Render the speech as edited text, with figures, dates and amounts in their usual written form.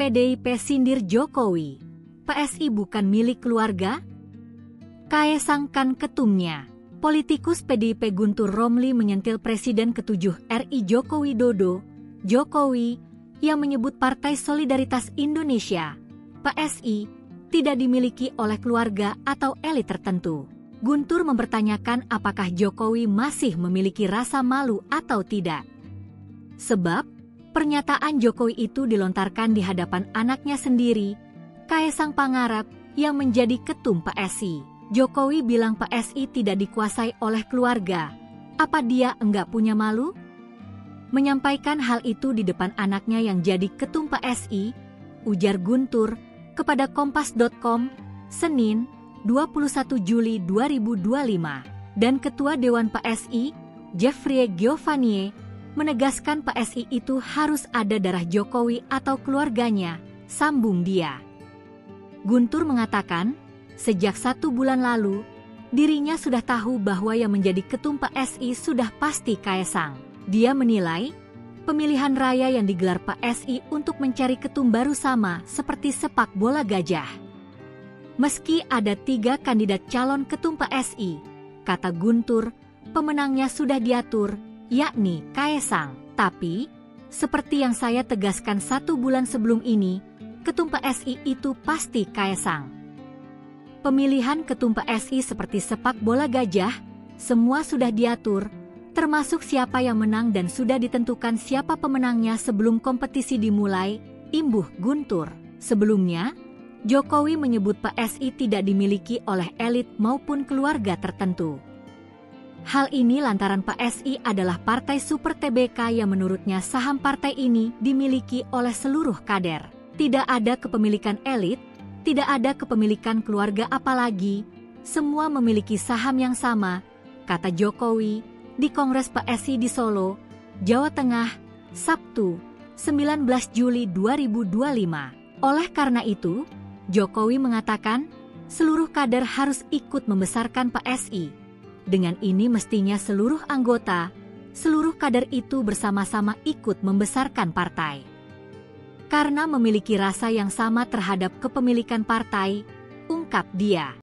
PDIP sindir Jokowi. PSI bukan milik keluarga? Kaesang kan ketumnya. Politikus PDIP Guntur Romli menyentil Presiden ke-7 RI Joko Widodo, Jokowi, yang menyebut Partai Solidaritas Indonesia, PSI, tidak dimiliki oleh keluarga atau elit tertentu. Guntur mempertanyakan apakah Jokowi masih memiliki rasa malu atau tidak. Sebab, pernyataan Jokowi itu dilontarkan di hadapan anaknya sendiri, Kaesang Pangarep, yang menjadi ketum PSI. Jokowi bilang PSI tidak dikuasai oleh keluarga. Apa dia enggak punya malu? Menyampaikan hal itu di depan anaknya yang jadi ketum PSI, ujar Guntur kepada Kompas.com, Senin, 21 Juli 2025. Dan Ketua Dewan PSI, Jeffrey Giovanni, menegaskan PSI itu harus ada darah Jokowi atau keluarganya, sambung dia. Guntur mengatakan, sejak 1 bulan lalu, dirinya sudah tahu bahwa yang menjadi ketum PSI sudah pasti Kaesang. Dia menilai, pemilihan raya yang digelar PSI untuk mencari ketum baru sama seperti sepak bola gajah. Meski ada 3 kandidat calon ketum PSI, kata Guntur, pemenangnya sudah diatur, yakni Kaesang. Tapi, seperti yang saya tegaskan 1 bulan sebelum ini, ketum PSI itu pasti Kaesang. Pemilihan ketum PSI seperti sepak bola gajah, semua sudah diatur, termasuk siapa yang menang dan sudah ditentukan siapa pemenangnya sebelum kompetisi dimulai, imbuh Guntur. Sebelumnya, Jokowi menyebut PSI tidak dimiliki oleh elit maupun keluarga tertentu. Hal ini lantaran PSI adalah partai super TBK yang menurutnya saham partai ini dimiliki oleh seluruh kader. Tidak ada kepemilikan elit, tidak ada kepemilikan keluarga apalagi, semua memiliki saham yang sama, kata Jokowi di Kongres PSI di Solo, Jawa Tengah, Sabtu, 19 Juli 2025. Oleh karena itu, Jokowi mengatakan seluruh kader harus ikut membesarkan PSI. Dengan ini mestinya seluruh anggota, seluruh kader itu bersama-sama ikut membesarkan partai. Karena memiliki rasa yang sama terhadap kepemilikan partai, ungkap dia.